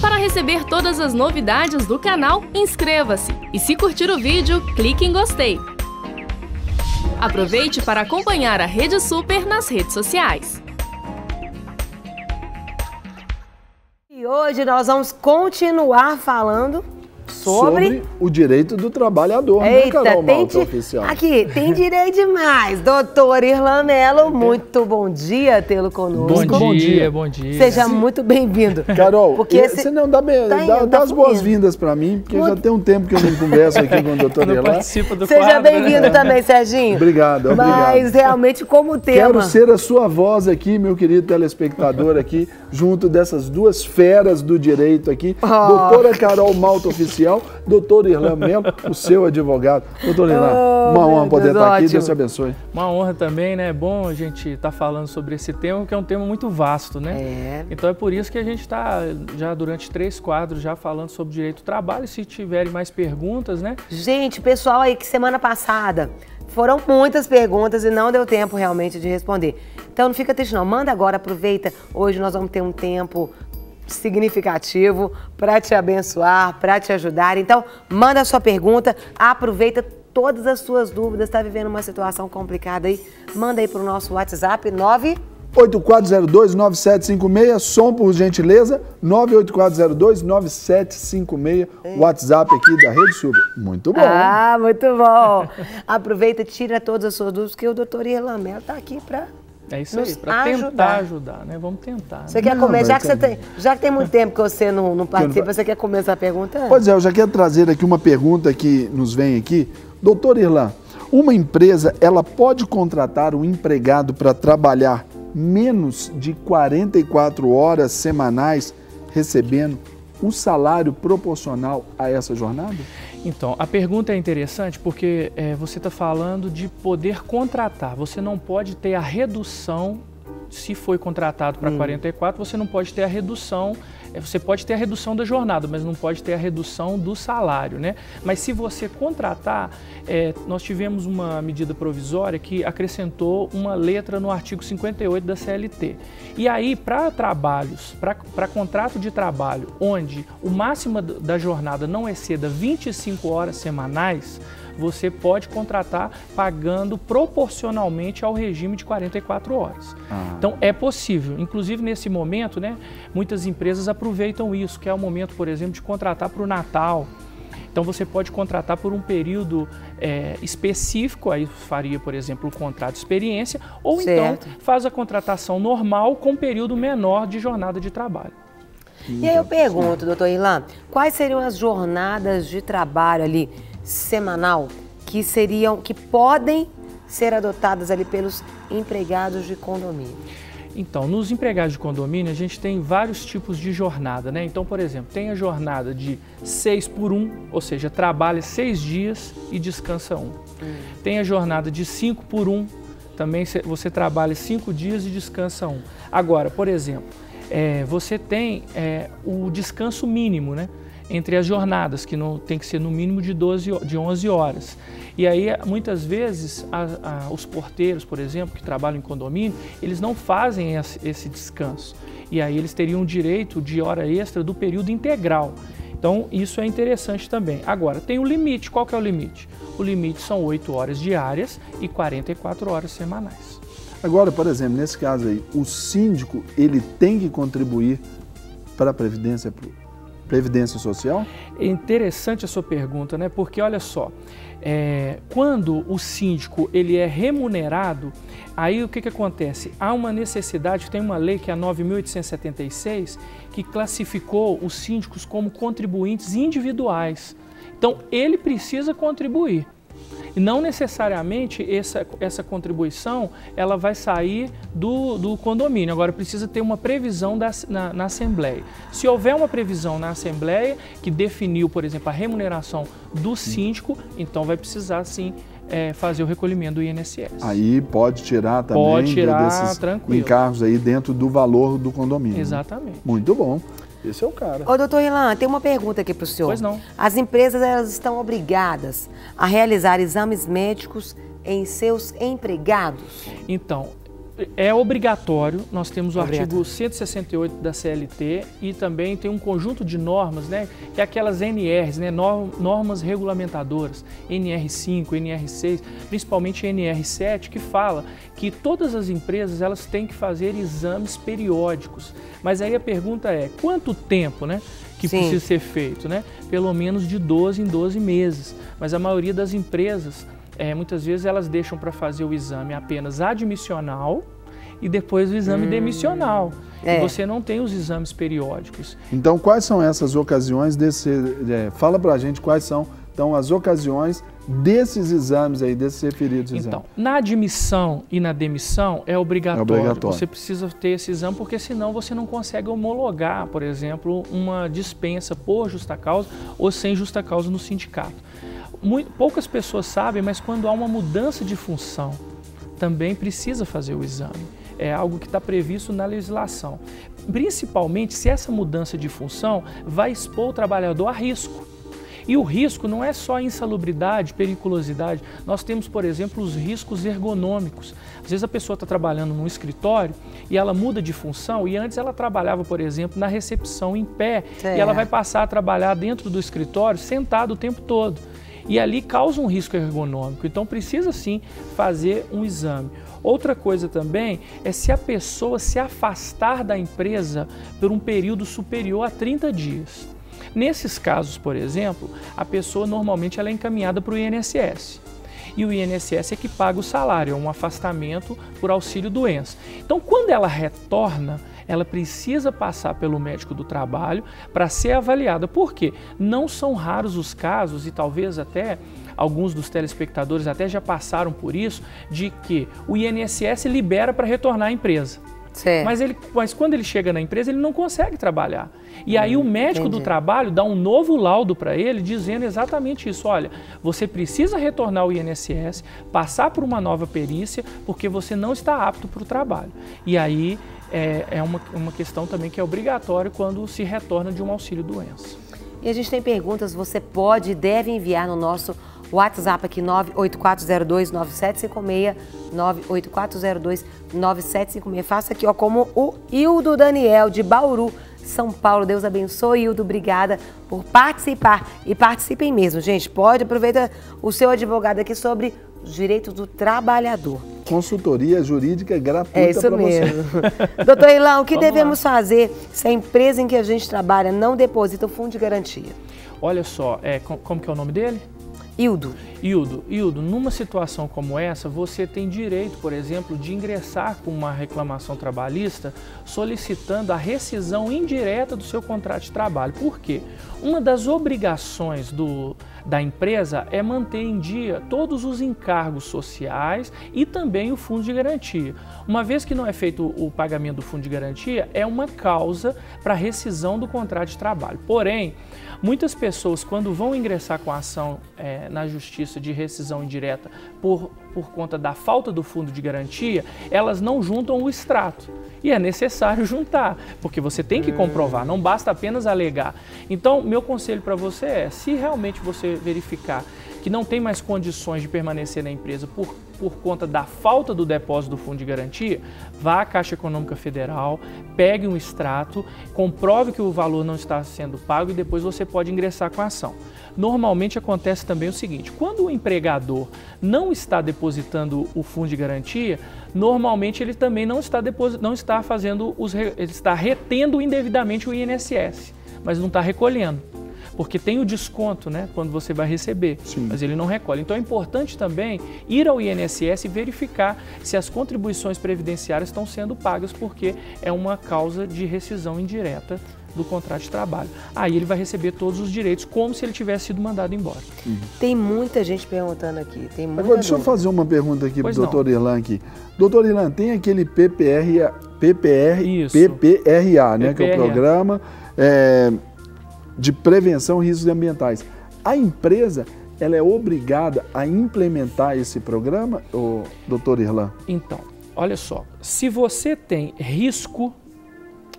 Para receber todas as novidades do canal, inscreva-se e se curtir o vídeo, clique em gostei. Aproveite para acompanhar a Rede Super nas redes sociais. E hoje nós vamos continuar falando sobre o direito do trabalhador, Eita, né, Carol Malta Oficial? Aqui, tem direito demais. Doutor Irlan Mello, muito bom dia tê-lo conosco. Bom dia, bom dia. Seja muito bem-vindo. Carol, você não dá as boas-vindas para mim, porque já tem um tempo que eu não converso aqui com o doutor Irlan. Participa do Seja quadro, bem-vindo né? também, Serginho. Obrigado. Mas realmente como tema... Quero ser a sua voz aqui, meu querido telespectador aqui, junto dessas duas feras do direito aqui, doutora Carol Malta Oficial, doutor Irlan Mello, o seu advogado. Doutor Irlan, uma honra poder estar aqui, Deus te abençoe. Uma honra também, né? É bom a gente estar falando sobre esse tema, que é um tema muito vasto, né? Então é por isso que a gente está já durante 3 quadros já falando sobre direito do trabalho. Se tiverem mais perguntas, né? Gente, pessoal aí que semana passada foram muitas perguntas e não deu tempo realmente de responder. Então não fica triste não, manda agora, aproveita. Hoje nós vamos ter um tempo significativo para te abençoar, para te ajudar. Então, manda a sua pergunta, aproveita todas as suas dúvidas. Está vivendo uma situação complicada aí? Manda aí para o nosso WhatsApp 98402-9756, som por gentileza, 98402-9756, WhatsApp aqui da Rede Super. Muito bom. Ah, muito bom. Aproveita, tira todas as suas dúvidas, que o doutor Irlan Mello está aqui para... É isso aí, para tentar ajudar, né? Vamos tentar. Você quer começar, já que tem muito tempo que você não participa, você quer começar perguntando? Pois é, eu já quero trazer aqui uma pergunta que nos vem aqui. Doutor Irlan, uma empresa, ela pode contratar um empregado para trabalhar menos de 44 horas semanais, recebendo um salário proporcional a essa jornada? Então, a pergunta é interessante porque você está falando de poder contratar. Você não pode ter a redução, se foi contratado para 44, você não pode ter a redução, você pode ter a redução da jornada, mas não pode ter a redução do salário, né? Mas se você contratar, nós tivemos uma medida provisória que acrescentou uma letra no artigo 58 da CLT. E aí, para trabalhos, para contrato de trabalho, onde o máximo da jornada não exceda 25 horas semanais, você pode contratar pagando proporcionalmente ao regime de 44 horas. Então, é possível. Inclusive, nesse momento, né, muitas empresas aproveitam isso, que é o momento, por exemplo, de contratar para o Natal. Então, você pode contratar por um período específico, aí faria, por exemplo, o contrato de experiência, ou então faz a contratação normal com um período menor de jornada de trabalho. E aí eu pergunto, doutor Irlan, quais seriam as jornadas de trabalho ali semanal que podem ser adotadas ali pelos empregados de condomínio? Então, nos empregados de condomínio, a gente tem vários tipos de jornada, né? Então, por exemplo, tem a jornada de 6 por 1, ou seja, trabalha 6 dias e descansa 1. Tem a jornada de 5 por 1, também você trabalha 5 dias e descansa 1. Agora, por exemplo, você tem o descanso mínimo, né? Entre as jornadas, que não tem que ser no mínimo de 11 horas. E aí, muitas vezes, os porteiros, por exemplo, que trabalham em condomínio, eles não fazem esse descanso. E aí eles teriam direito de hora extra do período integral. Então, isso é interessante também. Agora, tem o limite. Qual que é o limite? O limite são 8 horas diárias e 44 horas semanais. Agora, por exemplo, nesse caso aí, o síndico, ele tem que contribuir para a Previdência Social? É interessante a sua pergunta, né? Porque olha só, quando o síndico ele é remunerado, aí o que acontece? Há uma necessidade, tem uma lei que é a 9.876, que classificou os síndicos como contribuintes individuais. Então, ele precisa contribuir. E não necessariamente essa contribuição ela vai sair do condomínio. Agora, precisa ter uma previsão na Assembleia. Se houver uma previsão na Assembleia que definiu, por exemplo, a remuneração do síndico, então vai precisar, sim, fazer o recolhimento do INSS. Aí pode tirar também desses encargos aí dentro do valor do condomínio. Exatamente. Muito bom. Esse é o cara. Ô, doutor Irlan, tem uma pergunta aqui para o senhor. Pois não. As empresas elas estão obrigadas a realizar exames médicos em seus empregados? Então, é obrigatório, nós temos o artigo 168 da CLT e também tem um conjunto de normas, né, que é aquelas NRs, né, normas regulamentadoras, NR5, NR6, principalmente NR7, que fala que todas as empresas elas têm que fazer exames periódicos. Mas aí a pergunta é, quanto tempo, né, que precisa ser feito, né? Pelo menos de 12 em 12 meses. Mas a maioria das empresas, muitas vezes elas deixam para fazer o exame apenas admissional e depois o exame demissional. E você não tem os exames periódicos. Então, quais são essas ocasiões fala pra gente quais são, então, as ocasiões desses exames aí, desses referidos exames. Então, na admissão e na demissão é obrigatório. Você precisa ter esse exame, porque senão você não consegue homologar, por exemplo, uma dispensa por justa causa ou sem justa causa no sindicato. Poucas pessoas sabem, mas quando há uma mudança de função, também precisa fazer o exame. É algo que está previsto na legislação. Principalmente se essa mudança de função vai expor o trabalhador a risco. E o risco não é só insalubridade, periculosidade. Nós temos, por exemplo, os riscos ergonômicos. Às vezes a pessoa está trabalhando num escritório e ela muda de função e antes ela trabalhava, por exemplo, na recepção em pé e ela vai passar a trabalhar dentro do escritório sentado o tempo todo. E ali causa um risco ergonômico. Então precisa sim fazer um exame. Outra coisa também é se a pessoa se afastar da empresa por um período superior a 30 dias. Nesses casos, por exemplo, a pessoa normalmente ela é encaminhada para o INSS. E o INSS é que paga o salário, é um afastamento por auxílio-doença. Então, quando ela retorna, ela precisa passar pelo médico do trabalho para ser avaliada. Por quê? Não são raros os casos, e talvez até alguns dos telespectadores até já passaram por isso, de que o INSS libera para retornar à empresa. Mas quando ele chega na empresa, ele não consegue trabalhar. E aí o médico do trabalho dá um novo laudo para ele, dizendo exatamente isso. Olha, você precisa retornar ao INSS, passar por uma nova perícia, porque você não está apto para o trabalho. E aí é uma questão também que é obrigatória quando se retorna de um auxílio-doença. E a gente tem perguntas, você pode e deve enviar no nosso WhatsApp aqui, 98402-9756, 98402-9756. Faça aqui, ó, como o Hildo Daniel, de Bauru, São Paulo. Deus abençoe, Hildo. Obrigada por participar. E participem mesmo, gente. Pode, aproveita o seu advogado aqui sobre os direitos do trabalhador. Consultoria jurídica gratuita para você. É isso mesmo. Doutor Irlan, o que devemos fazer se a empresa em que a gente trabalha não deposita o fundo de garantia? Olha só, como que é o nome dele? Hildo. Hildo, numa situação como essa, você tem direito, por exemplo, de ingressar com uma reclamação trabalhista solicitando a rescisão indireta do seu contrato de trabalho. Por quê? Uma das obrigações da empresa é manter em dia todos os encargos sociais e também o fundo de garantia. Uma vez que não é feito o pagamento do fundo de garantia, é uma causa para rescisão do contrato de trabalho. Porém, muitas pessoas, quando vão ingressar com a ação na justiça de rescisão indireta por conta da falta do fundo de garantia, elas não juntam o extrato. E é necessário juntar, porque você tem que comprovar, não basta apenas alegar. Então, meu conselho para você é, se realmente você verificar que não tem mais condições de permanecer na empresa por conta da falta do depósito do fundo de garantia, vá à Caixa Econômica Federal, pegue um extrato, comprove que o valor não está sendo pago e depois você pode ingressar com a ação. Normalmente acontece também o seguinte, quando o empregador não está depositando o fundo de garantia, normalmente ele também não está ele está retendo indevidamente o INSS, mas não está recolhendo. Porque tem o desconto, né, quando você vai receber, mas ele não recolhe. Então é importante também ir ao INSS e verificar se as contribuições previdenciárias estão sendo pagas, porque é uma causa de rescisão indireta do contrato de trabalho. Aí ele vai receber todos os direitos, como se ele tivesse sido mandado embora. Tem muita gente perguntando aqui. Agora, deixa eu fazer uma pergunta aqui para o doutor Irlan aqui. Doutor Irlan, tem aquele PPRA, né, que é o programa de prevenção de riscos ambientais. A empresa, ela é obrigada a implementar esse programa, doutor Irlan? Então, olha só, se você tem risco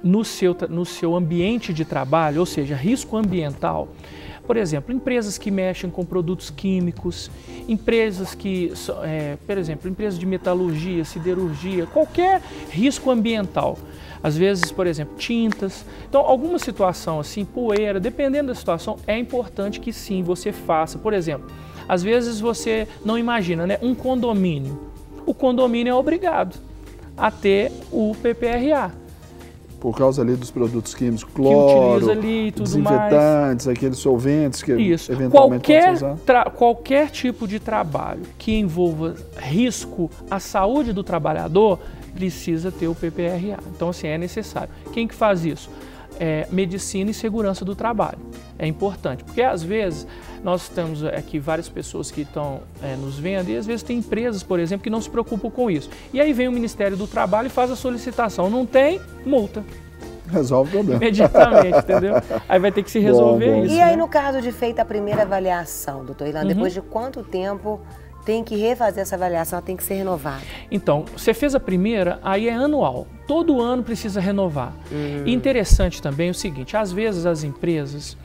no seu ambiente de trabalho, ou seja, risco ambiental, Por exemplo, empresas que mexem com produtos químicos, empresas que, por exemplo, empresas de metalurgia, siderurgia, qualquer risco ambiental. Às vezes, por exemplo, tintas. Então, alguma situação assim, poeira, dependendo da situação, é importante que sim, você faça. Por exemplo, às vezes você não imagina, né? Um condomínio. O condomínio é obrigado a ter o PPRA. Por causa ali dos produtos químicos, cloro, ali, tudo desinfetantes, aqueles solventes que isso. eventualmente podem ser usados. Qualquer tipo de trabalho que envolva risco à saúde do trabalhador precisa ter o PPRA. Então, assim, é necessário. Quem que faz isso? Medicina e segurança do trabalho. É importante, porque às vezes nós temos aqui várias pessoas que estão nos vendo e às vezes tem empresas, por exemplo, que não se preocupam com isso. E aí vem o Ministério do Trabalho e faz a solicitação. Não tem, multa. Resolve o problema. Imediatamente, entendeu? Aí vai ter que se resolver isso. E aí, né? no caso de feita a primeira avaliação, doutor Irlan, depois de quanto tempo tem que refazer essa avaliação, ela tem que ser renovada? Então, você fez a primeira, aí é anual. Todo ano precisa renovar. E interessante também o seguinte, às vezes as empresas,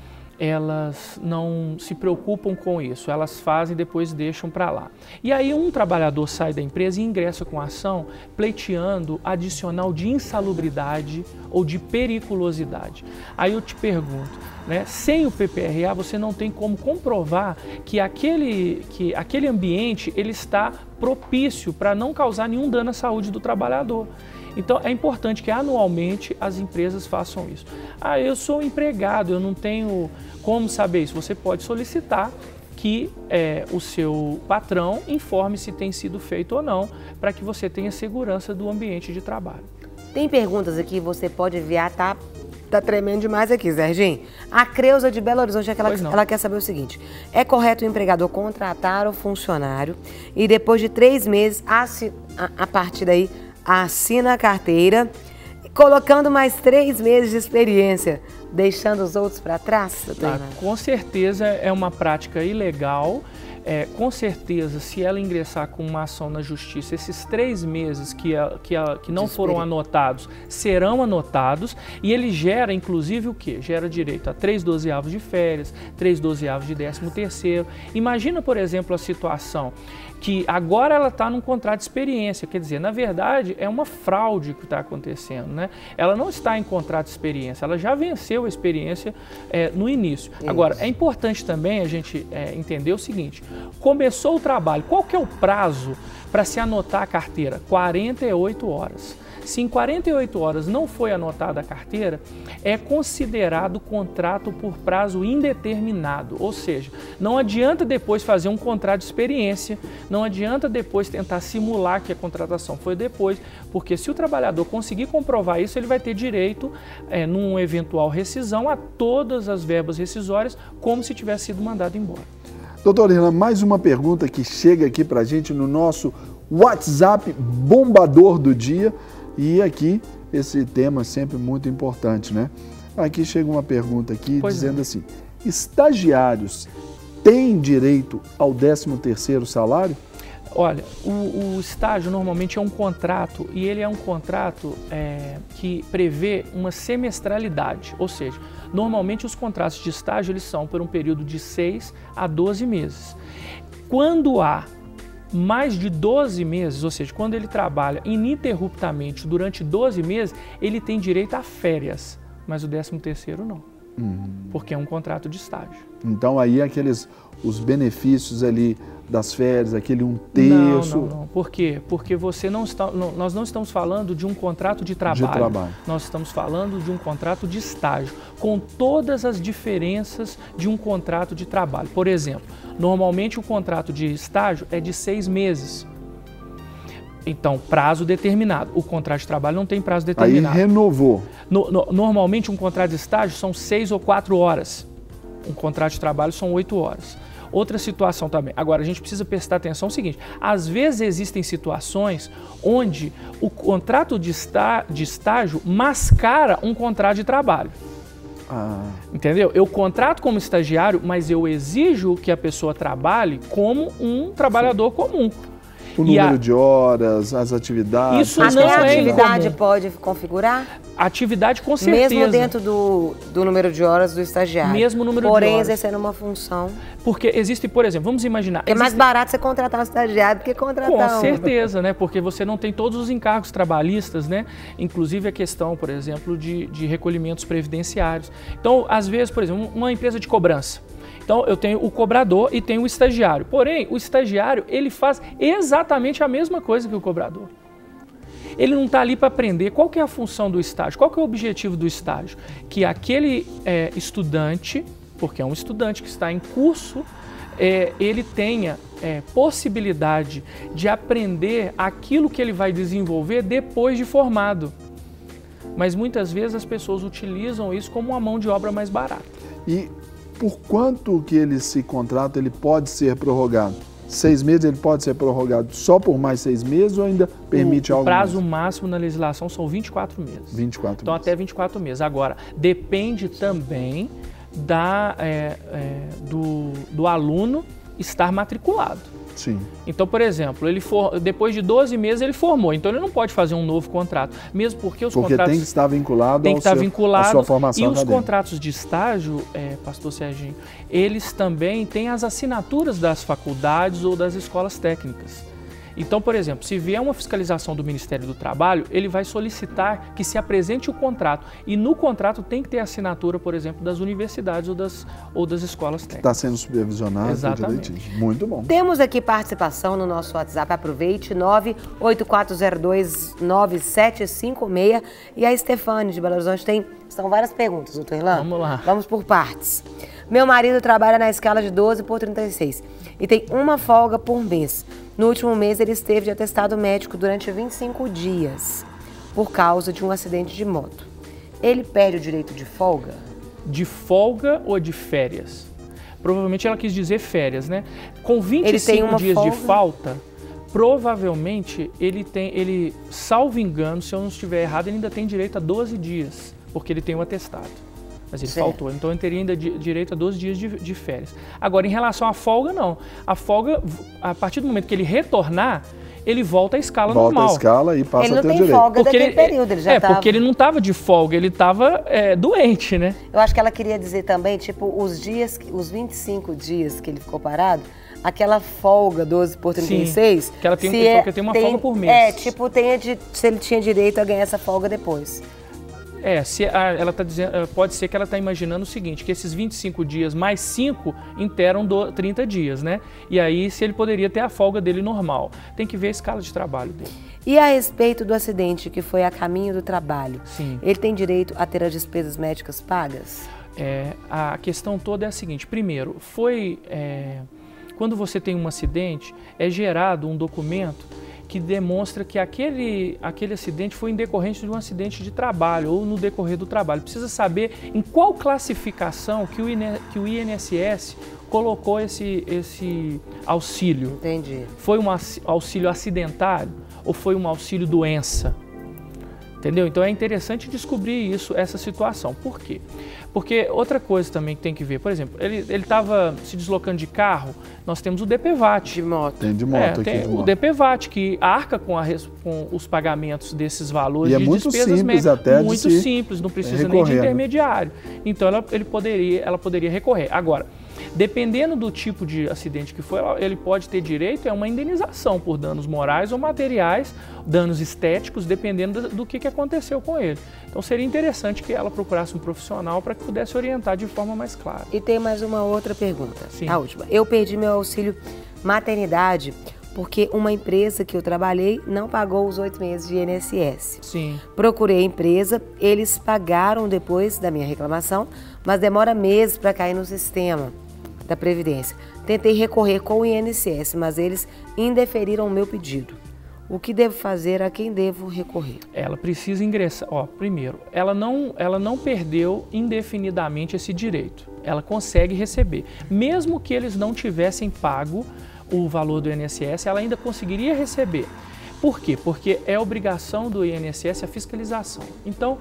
elas não se preocupam com isso, elas fazem e depois deixam para lá. E aí um trabalhador sai da empresa e ingressa com a ação pleiteando adicional de insalubridade ou de periculosidade. Aí eu te pergunto, né, sem o PPRA você não tem como comprovar que aquele ambiente ele está propício para não causar nenhum dano à saúde do trabalhador. Então, é importante que anualmente as empresas façam isso. Ah, eu sou empregado, eu não tenho como saber isso. Você pode solicitar que o seu patrão informe se tem sido feito ou não, para que você tenha segurança do ambiente de trabalho. Tem perguntas aqui, você pode enviar, tá tremendo demais aqui, Serginho. A Creuza de Belo Horizonte, ela quer saber o seguinte: é correto o empregador contratar o funcionário e depois de 3 meses, a partir daí, assina a carteira, colocando mais 3 meses de experiência, deixando os outros para trás? Com certeza é uma prática ilegal. Com certeza, se ela ingressar com uma ação na justiça, esses 3 meses que não foram anotados, serão anotados, e ele gera, inclusive, o quê? Gera direito a 3/12 de férias, 3/12 de 13º. Imagina, por exemplo, a situação que agora ela está num contrato de experiência, quer dizer, na verdade, é uma fraude que está acontecendo, né? Ela não está em contrato de experiência, ela já venceu a experiência no início. Isso. Agora, é importante também a gente entender o seguinte: começou o trabalho, qual que é o prazo para se anotar a carteira? 48 horas. Se em 48 horas não foi anotada a carteira, é considerado contrato por prazo indeterminado. Ou seja, não adianta depois fazer um contrato de experiência, não adianta depois tentar simular que a contratação foi depois, porque se o trabalhador conseguir comprovar isso, ele vai ter direito, num eventual rescisão, a todas as verbas rescisórias, como se tivesse sido mandado embora. Doutor Irlan, mais uma pergunta que chega aqui para a gente no nosso WhatsApp bombador do dia. E aqui, esse tema sempre muito importante, né? Aqui chega uma pergunta aqui dizendo assim: estagiários têm direito ao 13º salário? Olha, o estágio normalmente é um contrato, e ele é um contrato que prevê uma semestralidade, ou seja, normalmente os contratos de estágio eles são por um período de 6 a 12 meses. Quando há mais de 12 meses, ou seja, quando ele trabalha ininterruptamente durante 12 meses, ele tem direito a férias, mas o 13º não, porque é um contrato de estágio. Então aí os benefícios ali das férias, aquele 1/3... Não. Por quê? Porque nós não estamos falando de um contrato de trabalho. Nós estamos falando de um contrato de estágio, com todas as diferenças de um contrato de trabalho. Por exemplo, normalmente o contrato de estágio é de 6 meses. Então, prazo determinado. O contrato de trabalho não tem prazo determinado. Aí renovou. Normalmente um contrato de estágio são 6 ou 4 horas. Um contrato de trabalho são 8 horas. Outra situação também. Agora, a gente precisa prestar atenção no seguinte: às vezes existem situações onde o contrato de estágio mascara um contrato de trabalho. Entendeu? Eu contrato como estagiário, mas eu exijo que a pessoa trabalhe como um trabalhador comum. O número de horas, as atividades. Isso não a é atividade incomum. pode configurar? Atividade com certeza. Mesmo dentro do número de horas do estagiário. Mesmo número de porém, horas. exercendo uma função. Porque existe, por exemplo, vamos imaginar... É mais barato você contratar um estagiário do que contratar Com um. certeza, né? Porque você não tem todos os encargos trabalhistas, né? Inclusive a questão, por exemplo, de recolhimentos previdenciários. Então, às vezes, por exemplo, uma empresa de cobrança. Então, eu tenho o cobrador e tenho o estagiário. Porém, o estagiário, ele faz exatamente a mesma coisa que o cobrador. Ele não está ali para aprender qual que é a função do estágio, qual que é o objetivo do estágio. Que aquele estudante, porque é um estudante que está em curso, ele tenha possibilidade de aprender aquilo que ele vai desenvolver depois de formado. Mas muitas vezes as pessoas utilizam isso como uma mão de obra mais barata. E por quanto que ele se contrata, ele pode ser prorrogado? 6 meses ele pode ser prorrogado só por mais 6 meses ou ainda permite algo mais? O prazo máximo na legislação são 24 meses. 24 então, meses. até 24 meses. Agora, depende também do aluno estar matriculado. Sim. Então, por exemplo, depois de 12 meses ele formou, então ele não pode fazer um novo contrato, mesmo porque os contratos... tem que estar vinculado à sua formação e os acadêmica. Contratos de estágio, pastor Serginho, eles também têm as assinaturas das faculdades ou das escolas técnicas. Então, por exemplo, se vier uma fiscalização do Ministério do Trabalho, ele vai solicitar que se apresente o contrato. E no contrato tem que ter a assinatura, por exemplo, das universidades ou das escolas técnicas. Está sendo supervisionado. Exatamente. Direitinho. Muito bom. Temos aqui participação no nosso WhatsApp, aproveite, 984029756. E a Stefane de Belo Horizonte são várias perguntas, doutor Irlan. Vamos lá. Vamos por partes. Meu marido trabalha na escala de 12 por 36 e tem uma folga por mês. No último mês, ele esteve de atestado médico durante 25 dias por causa de um acidente de moto. Ele perde o direito de folga? De folga ou de férias? Provavelmente ela quis dizer férias, né? Com 25 dias folga? de falta, provavelmente ele, salvo engano, se eu não estiver errado, ele ainda tem direito a 12 dias, porque ele tem um atestado. Mas ele faltou, então ele teria ainda direito a 12 dias de férias. Agora, em relação à folga, não. A folga, a partir do momento que ele retornar, ele volta à escala normal. Volta à escala e passa a ter direito. Ele não tem folga daquele período, ele já estava... porque ele não estava de folga, ele estava doente, né? Eu acho que ela queria dizer também, tipo, os 25 dias que ele ficou parado, aquela folga 12 por 36... Sim, que ela tem uma folga por mês. Tipo, se ele tinha direito a ganhar essa folga depois. Ela está dizendo, pode ser que ela está imaginando o seguinte, que esses 25 dias mais 5 interam 30 dias, né? E aí, se ele poderia ter a folga dele normal. Tem que ver a escala de trabalho dele. E a respeito do acidente que foi a caminho do trabalho, Sim. Ele tem direito a ter as despesas médicas pagas? A questão toda é a seguinte, primeiro, quando você tem um acidente, é gerado um documento que demonstra que aquele acidente foi em decorrente de um acidente de trabalho ou no decorrer do trabalho. Precisa saber em qual classificação que o INSS colocou esse auxílio. Entendi. Foi um auxílio acidentário ou foi um auxílio doença? Entendeu? Então é interessante descobrir essa situação. Por quê? Porque outra coisa também que tem que ver, por exemplo, ele estava se deslocando de carro, nós temos o DPVAT. De moto. Tem de moto aqui. O DPVAT, que arca com os pagamentos desses valores e de muito despesas simples até muito simples, não precisa nem de intermediário. Então ela poderia recorrer. Agora, dependendo do tipo de acidente que foi, ele pode ter direito a uma indenização por danos morais ou materiais, danos estéticos, dependendo do que aconteceu com ele. Então seria interessante que ela procurasse um profissional para que pudesse orientar de forma mais clara. E tem mais uma outra pergunta, Sim. A última. Eu perdi meu auxílio maternidade porque uma empresa que eu trabalhei não pagou os 8 meses de INSS. Sim. Procurei a empresa, eles pagaram depois da minha reclamação, mas demora meses para cair no sistema da Previdência. Tentei recorrer com o INSS, mas eles indeferiram o meu pedido. O que devo fazer? A quem devo recorrer? Ela precisa ingressar. Primeiro, ela não perdeu indefinidamente esse direito. Ela consegue receber. Mesmo que eles não tivessem pago o valor do INSS, ela ainda conseguiria receber. Por quê? Porque é obrigação do INSS a fiscalização. Então,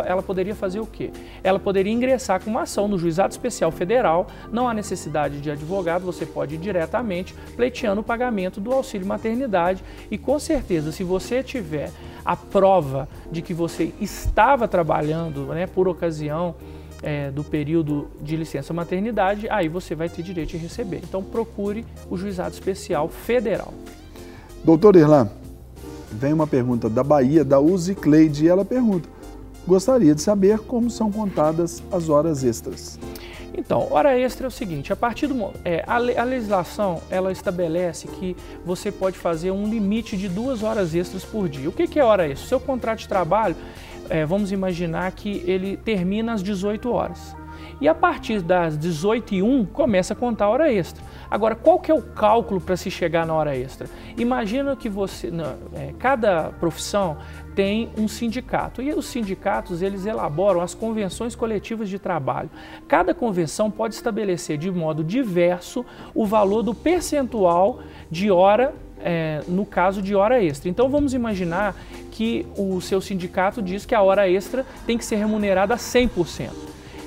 ela poderia fazer o quê? Ela poderia ingressar com uma ação no Juizado Especial Federal, não há necessidade de advogado, você pode ir diretamente pleiteando o pagamento do auxílio maternidade e, com certeza, se você tiver a prova de que você estava trabalhando, né, por ocasião do período de licença maternidade, aí você vai ter direito de receber. Então, procure o Juizado Especial Federal. Doutor Irlan, vem uma pergunta da Bahia, da Uzi Cleide, e ela pergunta: gostaria de saber como são contadas as horas extras. Então, hora extra é o seguinte, a partir do a legislação, ela estabelece que você pode fazer um limite de 2 horas extras por dia. O que é hora extra? Seu contrato de trabalho, vamos imaginar que ele termina às 18 horas. E a partir das 18h01 começa a contar a hora extra. Agora, qual que é o cálculo para se chegar na hora extra? Imagina que cada profissão tem um sindicato e os sindicatos eles elaboram as convenções coletivas de trabalho. Cada convenção pode estabelecer de modo diverso o valor do percentual de hora, no caso de hora extra. Então vamos imaginar que o seu sindicato diz que a hora extra tem que ser remunerada a 100%.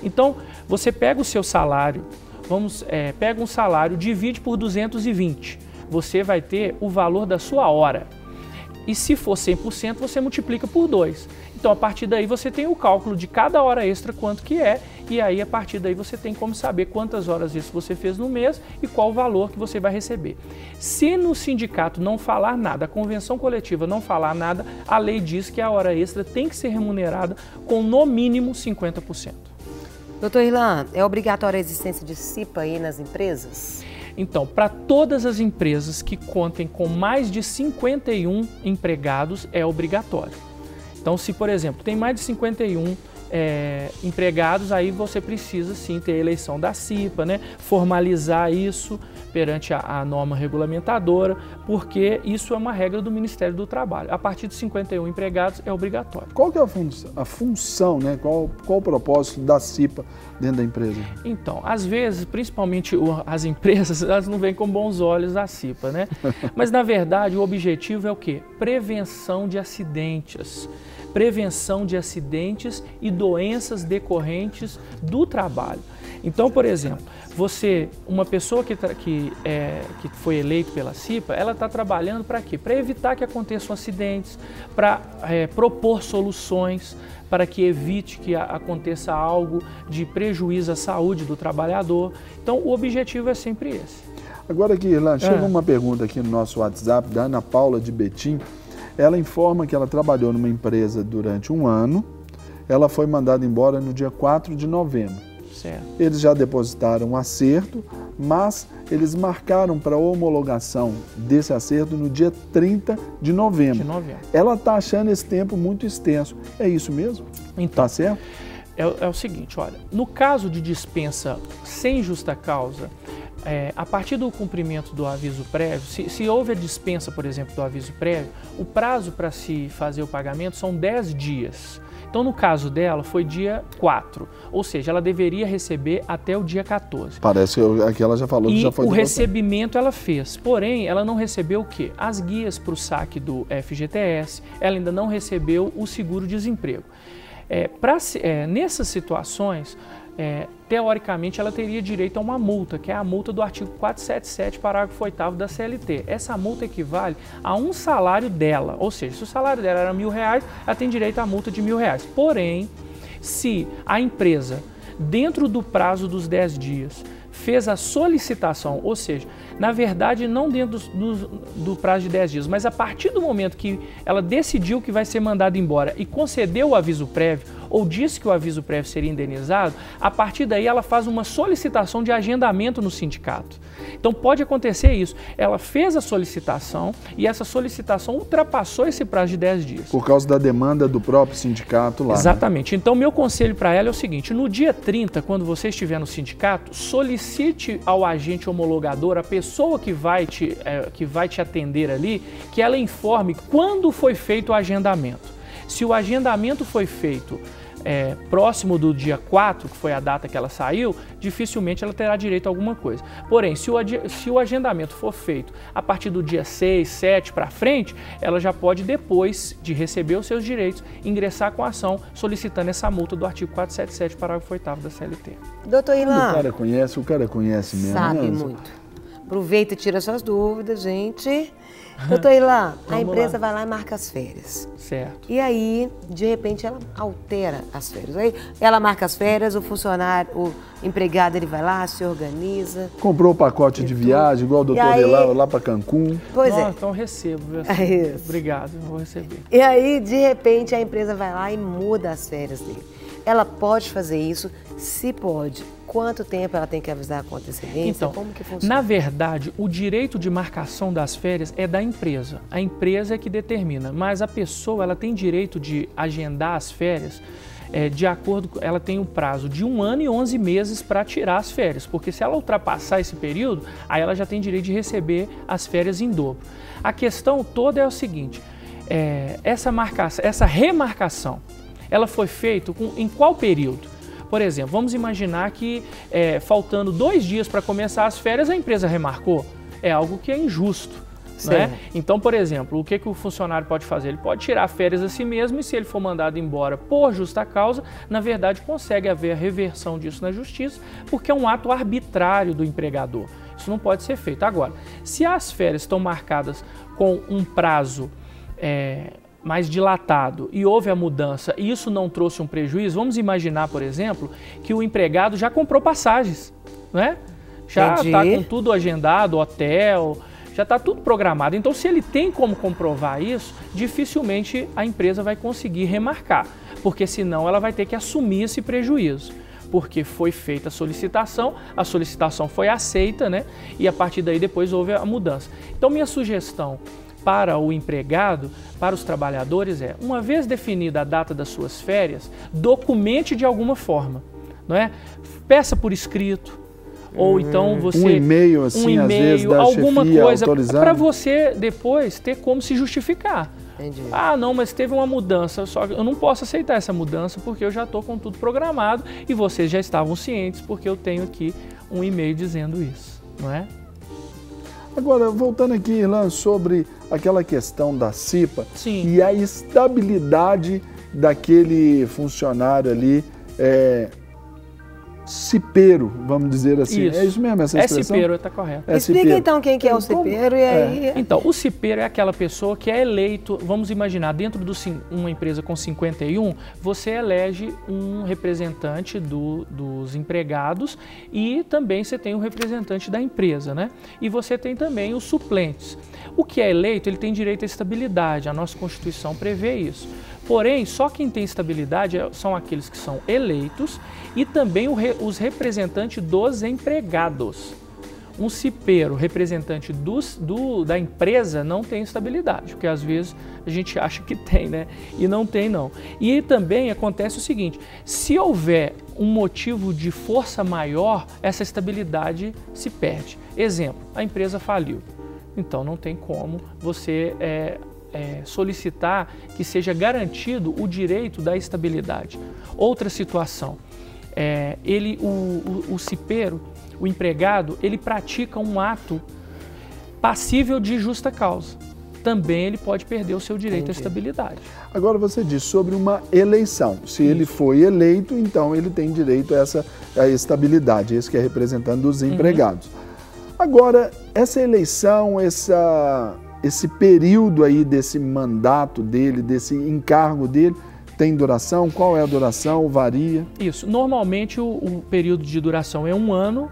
Então você pega o seu salário, pega um salário, divide por 220, você vai ter o valor da sua hora. E se for 100%, você multiplica por 2. Então, a partir daí, você tem o cálculo de cada hora extra, quanto que é, e aí, a partir daí, você tem como saber quantas horas extras você fez no mês e qual o valor que você vai receber. Se no sindicato não falar nada, a convenção coletiva não falar nada, a lei diz que a hora extra tem que ser remunerada com, no mínimo, 50%. Doutor Irlan, é obrigatória a existência de CIPA aí nas empresas? Então, para todas as empresas que contem com mais de 51 empregados, é obrigatório. Então, se, por exemplo, tem mais de 51 empregados, aí você precisa sim ter a eleição da CIPA, né? Formalizar isso perante a norma regulamentadora, porque isso é uma regra do Ministério do Trabalho. A partir de 51 empregados é obrigatório. Qual que é a função, né? Qual o propósito da CIPA dentro da empresa? Então, às vezes, principalmente as empresas, elas não veem com bons olhos a CIPA, né? Mas, na verdade, o objetivo é o quê? Prevenção de acidentes. Prevenção de acidentes e doenças decorrentes do trabalho. Então, por exemplo, uma pessoa que foi eleita pela CIPA, ela está trabalhando para quê? Para evitar que aconteçam acidentes, para propor soluções, para que evite que aconteça algo de prejuízo à saúde do trabalhador. Então, o objetivo é sempre esse. Agora aqui, Irlan, chega uma pergunta aqui no nosso WhatsApp da Ana Paula de Betim. Ela informa que ela trabalhou numa empresa durante 1 ano, ela foi mandada embora no dia 4 de novembro. Certo. Eles já depositaram um acerto, mas eles marcaram para a homologação desse acerto no dia 30 de novembro. Ela está achando esse tempo muito extenso. É isso mesmo? Então, tá certo? É o seguinte, olha, no caso de dispensa sem justa causa, a partir do cumprimento do aviso prévio, se houve a dispensa, por exemplo, do aviso prévio, o prazo para se fazer o pagamento são 10 dias. Então, no caso dela, foi dia 4, ou seja, ela deveria receber até o dia 14. Parece que aqui ela já falou que já foi. E o recebimento ela fez, porém, ela não recebeu o quê? As guias para o saque do FGTS, ela ainda não recebeu o seguro-desemprego. Nessas situações, teoricamente, ela teria direito a uma multa, que é a multa do artigo 477, parágrafo 8º da CLT. Essa multa equivale a um salário dela, ou seja, se o salário dela era R$1.000, ela tem direito à multa de R$1.000. Porém, se a empresa, dentro do prazo dos 10 dias, fez a solicitação, ou seja, na verdade não dentro do prazo de 10 dias, mas a partir do momento que ela decidiu que vai ser mandada embora e concedeu o aviso prévio, ou disse que o aviso prévio seria indenizado, a partir daí ela faz uma solicitação de agendamento no sindicato. Então pode acontecer isso, ela fez a solicitação e essa solicitação ultrapassou esse prazo de 10 dias. Por causa da demanda do próprio sindicato lá. Exatamente. Né? Então meu conselho para ela é o seguinte, no dia 30, quando você estiver no sindicato, solicite ao agente homologador, a pessoa que vai te atender ali, que ela informe quando foi feito o agendamento. Se o agendamento foi feito próximo do dia 4, que foi a data que ela saiu, dificilmente ela terá direito a alguma coisa. Porém, se o agendamento for feito a partir do dia 6, 7 para frente, ela já pode, depois de receber os seus direitos, ingressar com a ação solicitando essa multa do artigo 477, parágrafo 8º da CLT. Doutor Irlan, o cara conhece mesmo. sabe muito. Aproveita e tira suas dúvidas, gente. Doutor Irlan, a empresa vai lá e marca as férias. Certo. E aí, de repente, ela altera as férias. Aí ela marca as férias, o funcionário, o empregado, ele vai lá, se organiza. Comprou o pacote de viagem, igual o doutor Irlan, lá para Cancún. Pois é. Então recebo. É isso. Obrigado, eu vou receber. E aí, de repente, a empresa vai lá e muda as férias dele. Ela pode fazer isso? Se pode. Quanto tempo ela tem que avisar com antecedência? Então, como que funciona? Na verdade, o direito de marcação das férias é da empresa. A empresa é que determina, mas a pessoa ela tem direito de agendar as férias de acordo com... Ela tem um prazo de 1 ano e 11 meses para tirar as férias, porque se ela ultrapassar esse período, aí ela já tem direito de receber as férias em dobro. A questão toda é o seguinte, essa remarcação, ela foi feita em qual período? Por exemplo, vamos imaginar que faltando 2 dias para começar as férias, a empresa remarcou. É algo que é injusto, né? Então, por exemplo, o que o funcionário pode fazer? Ele pode tirar férias a si mesmo e se ele for mandado embora por justa causa, na verdade consegue haver a reversão disso na justiça, porque é um ato arbitrário do empregador. Isso não pode ser feito. Agora, se as férias estão marcadas com um prazo mais dilatado e houve a mudança e isso não trouxe um prejuízo, vamos imaginar, por exemplo, que o empregado já comprou passagens, né? Já está com tudo agendado, hotel, já está tudo programado. Então, se ele tem como comprovar isso, dificilmente a empresa vai conseguir remarcar, porque senão ela vai ter que assumir esse prejuízo. Porque foi feita a solicitação foi aceita, né? E a partir daí depois houve a mudança. Então, minha sugestão para o empregado, para os trabalhadores uma vez definida a data das suas férias, documente de alguma forma, não é? Peça por escrito, ou então você... Um e-mail, assim, às vezes, da alguma chefia coisa para autorizando. você depois ter como se justificar. Entendi. Ah, não, mas teve uma mudança, só que eu não posso aceitar essa mudança porque eu já estou com tudo programado e vocês já estavam cientes porque eu tenho aqui um e-mail dizendo isso, não é? Agora, voltando aqui, Irlan, sobre aquela questão da CIPA. Sim. E a estabilidade daquele funcionário ali, cipeiro, vamos dizer assim. Isso. É isso mesmo, essa expressão? Cipeiro, está correto. Explica então quem que é o cipeiro e aí... Então, o cipeiro é aquela pessoa que é eleito, vamos imaginar, dentro de uma empresa com 51, você elege um representante dos empregados e também você tem um representante da empresa, né? E você tem também os suplentes. O que é eleito, ele tem direito à estabilidade, a nossa Constituição prevê isso. Porém, só quem tem estabilidade são aqueles que são eleitos e também os representantes dos empregados. Um cipeiro, representante da empresa, não tem estabilidade, porque às vezes a gente acha que tem, né? E não tem, não. E também acontece o seguinte, se houver um motivo de força maior, essa estabilidade se perde. Exemplo, a empresa faliu. Então não tem como você solicitar que seja garantido o direito da estabilidade. Outra situação, o cipeiro, o empregado, ele pratica um ato passível de justa causa. Também ele pode perder o seu direito à estabilidade. Agora você diz sobre uma eleição. Se ele foi eleito, então ele tem direito a essa estabilidade, esse que é representante dos empregados. Agora, essa eleição, esse período aí desse mandato dele, desse encargo dele, tem duração? Qual é a duração? Varia? Isso. Normalmente o período de duração é 1 ano,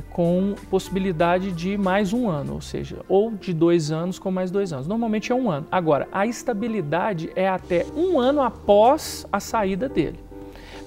com possibilidade de mais 1 ano, ou seja, ou de 2 anos com mais 2 anos. Normalmente é 1 ano. Agora, a estabilidade é até 1 ano após a saída dele.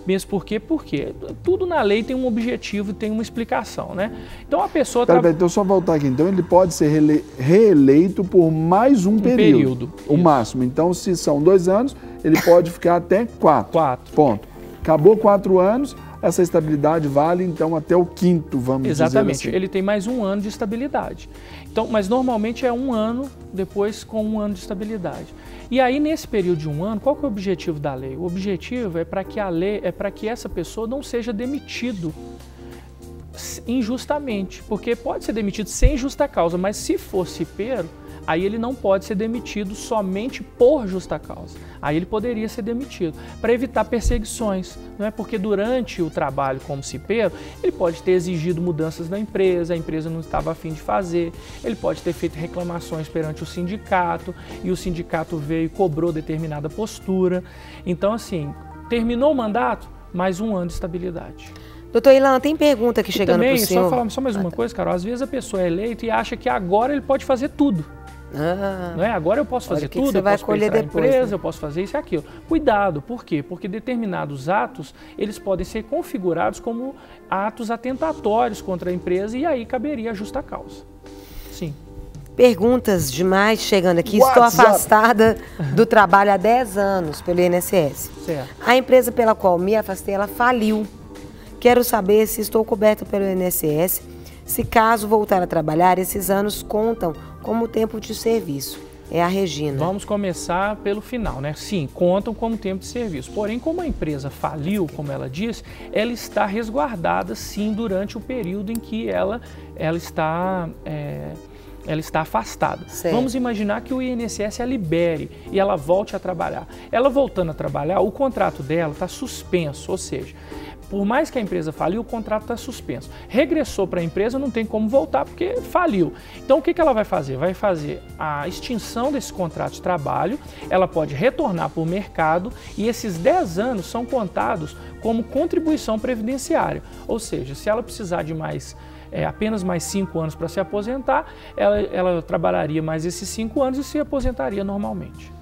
Mesmo porque tudo na lei tem um objetivo e tem uma explicação, né? Então a pessoa... Então só voltar aqui. Então ele pode ser reeleito por mais um período. O máximo. Então se são 2 anos, ele pode ficar até 4. 4. Ponto. Acabou 4 anos, essa estabilidade vale então até o 5º, vamos Exatamente, dizer assim. ele tem mais 1 ano de estabilidade. Então, mas normalmente é 1 ano, depois com 1 ano de estabilidade. E aí, nesse período de 1 ano, qual que é o objetivo da lei? O objetivo é para que essa pessoa não seja demitido injustamente, porque pode ser demitido sem justa causa, mas se for cipeiro, aí ele não pode ser demitido somente por justa causa. Aí ele poderia ser demitido, para evitar perseguições, não é? Porque durante o trabalho como cipeiro, ele pode ter exigido mudanças na empresa, a empresa não estava a fim de fazer, ele pode ter feito reclamações perante o sindicato, e o sindicato veio e cobrou determinada postura. Então, assim, terminou o mandato, mais 1 ano de estabilidade. Doutor Ilan, tem pergunta aqui chegando para o senhor. Só falar mais uma coisa, Carol, às vezes a pessoa é eleita e acha que agora ele pode fazer tudo. Não é? Agora eu posso fazer tudo, eu posso colher a empresa, eu posso fazer isso e aquilo. Cuidado, por quê? Porque determinados atos, eles podem ser configurados como atos atentatórios contra a empresa e aí caberia a justa causa. Sim. Perguntas demais chegando aqui. Estou afastada do trabalho há 10 anos pelo INSS. Certo. A empresa pela qual me afastei, ela faliu. Quero saber se estou coberta pelo INSS, se caso voltar a trabalhar, esses anos contam como tempo de serviço. É a Regina. Vamos começar pelo final, né? Sim, contam como tempo de serviço. Porém, como a empresa faliu, como ela disse, ela está resguardada, sim, durante o período em que ela está afastada. Certo. Vamos imaginar que o INSS a libere e ela volte a trabalhar. Ela voltando a trabalhar, o contrato dela está suspenso, ou seja, por mais que a empresa faliu, o contrato está suspenso. Regressou para a empresa, não tem como voltar porque faliu. Então, o que ela vai fazer? Vai fazer a extinção desse contrato de trabalho, ela pode retornar para o mercado e esses 10 anos são contados como contribuição previdenciária. Ou seja, se ela precisar de apenas mais 5 anos para se aposentar, ela trabalharia mais esses 5 anos e se aposentaria normalmente.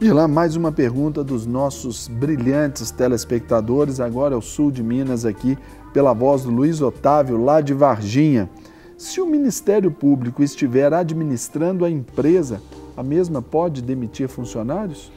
E lá, mais uma pergunta dos nossos brilhantes telespectadores, agora é o sul de Minas aqui, pela voz do Luiz Otávio, lá de Varginha. Se o Ministério Público estiver administrando a empresa, a mesma pode demitir funcionários?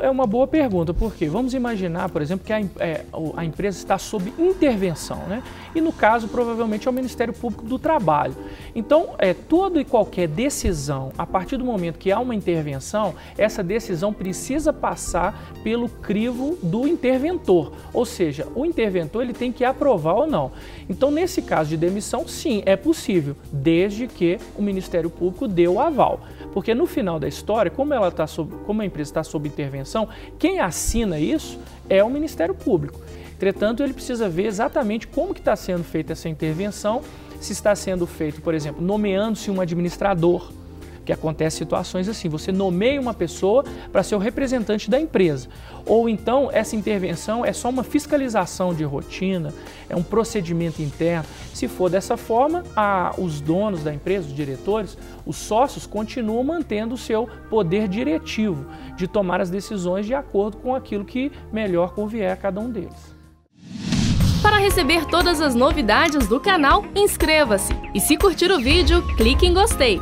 É uma boa pergunta, porque vamos imaginar, por exemplo, que a empresa está sob intervenção, né? E no caso, provavelmente é o Ministério Público do Trabalho. Então, toda e qualquer decisão, a partir do momento que há uma intervenção, essa decisão precisa passar pelo crivo do interventor. Ou seja, o interventor ele tem que aprovar ou não. Então, nesse caso de demissão, sim, é possível, desde que o Ministério Público dê o aval. Porque no final da história, como a empresa está sob intervenção, quem assina isso é o Ministério Público. Entretanto, ele precisa ver exatamente como que está sendo feita essa intervenção, se está sendo feito, por exemplo, nomeando-se um administrador, que acontece situações assim, você nomeia uma pessoa para ser o representante da empresa, ou então essa intervenção é só uma fiscalização de rotina, é um procedimento interno. Se for dessa forma, os donos da empresa, os diretores, os sócios continuam mantendo o seu poder diretivo de tomar as decisões de acordo com aquilo que melhor convier a cada um deles. Para receber todas as novidades do canal, inscreva-se e se curtir o vídeo, clique em gostei.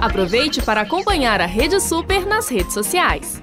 Aproveite para acompanhar a Rede Super nas redes sociais.